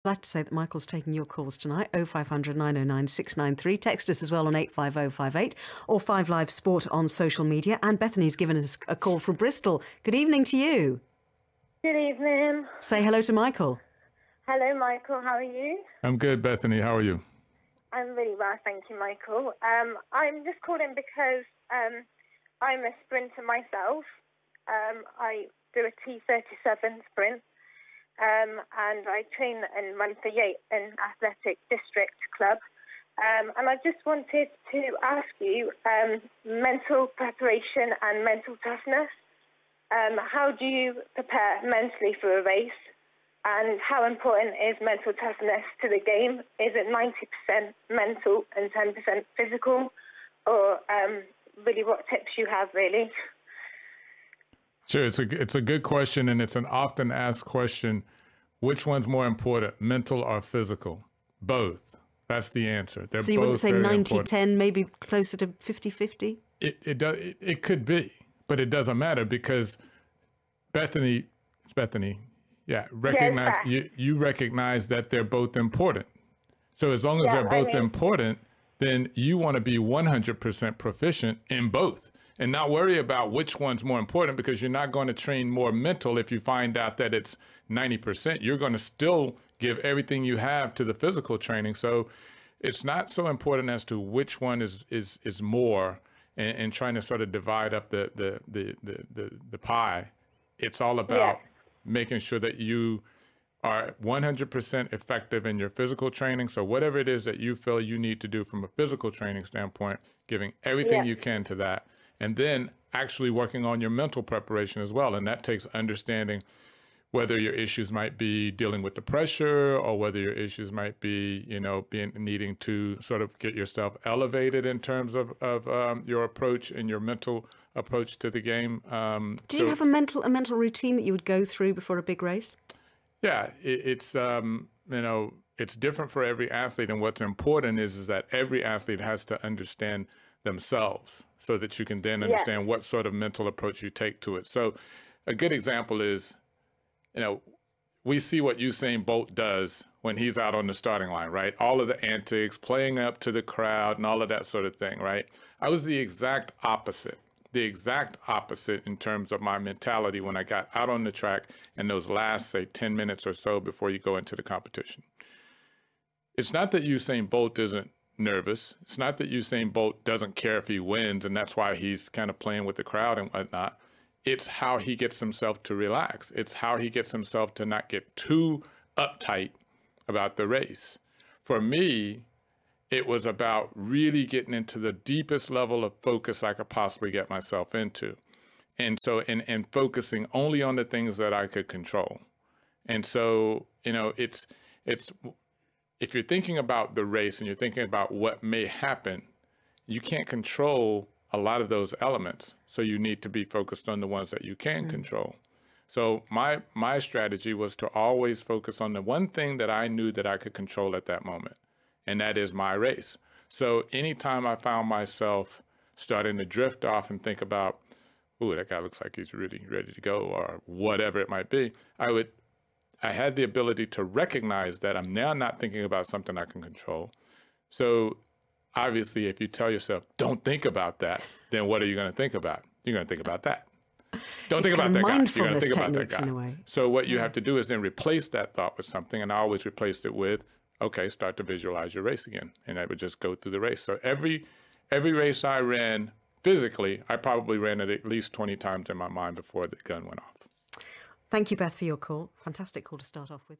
I'd like to say that Michael's taking your calls tonight, 0500 909 693. Text us as well on 85058 or 5 Live Sport on social media. And Bethany's given us a call from Bristol. Good evening to you. Good evening. Say hello to Michael. Hello, Michael. How are you? I'm good, Bethany. How are you? I'm really well, thank you, Michael. I'm just calling because I'm a sprinter myself. I do a T37 sprint. And I train and run for an athletic district club. And I just wanted to ask you, mental preparation and mental toughness. How do you prepare mentally for a race? And how important is mental toughness to the game? Is it 90% mental and 10% physical? Or really what tips you have, really? Sure, it's a good question, and it's an often asked question. Which one's more important, mental or physical? Both. That's the answer. They're so you both wouldn't say very 90-10, maybe closer to 50-50? It could be, but it doesn't matter because Bethany, yeah, recognize you recognize that they're both important. So as long as they're both important, then you want to be 100% proficient in both. And not worry about which one's more important, because you're not going to train more mental if you find out that it's 90%. You're going to still give everything you have to the physical training. So it's not so important as to which one is more, and trying to sort of divide up the pie. It's all about making sure that you are 100% effective in your physical training. So whatever it is that you feel you need to do from a physical training standpoint, giving everything you can to that. And then actually working on your mental preparation as well. And that takes understanding whether your issues might be dealing with the pressure, or whether your issues might be, needing to sort of get yourself elevated in terms of your approach and your mental approach to the game. Do you have a mental routine that you would go through before a big race? Yeah, it's different for every athlete. And what's important is that every athlete has to understand themselves, so that you can then understand what sort of mental approach you take to it. So a good example is, we see what Usain Bolt does when he's out on the starting line, right? All of the antics, playing up to the crowd and all of that sort of thing, right? I was the exact opposite in terms of my mentality when I got out on the track in those last, say, 10 minutes or so before you go into the competition. It's not that Usain Bolt isn't nervous. It's not that Usain Bolt doesn't care if he wins and that's why he's kind of playing with the crowd and whatnot. It's how he gets himself to relax. It's how he gets himself to not get too uptight about the race. For me, it was about really getting into the deepest level of focus I could possibly get myself into. And so, and focusing only on the things that I could control. And so, it's if you're thinking about the race and you're thinking about what may happen, you can't control a lot of those elements. So you need to be focused on the ones that you can control. So my strategy was to always focus on the one thing that I knew that I could control at that moment, and that is my race. So anytime I found myself starting to drift off and think about, ooh, that guy looks like he's really ready to go, or whatever it might be, I had the ability to recognize that I'm now not thinking about something I can control. So obviously, if you tell yourself, don't think about that, then what are you going to think about? You're going to think about that. Don't think about that guy. You're going to think about that guy. So what you have to do is then replace that thought with something. And I always replaced it with, okay, start to visualize your race again. And I would just go through the race. So every race I ran physically, I probably ran it at least 20 times in my mind before the gun went off. Thank you, Beth, for your call. Fantastic call to start off with.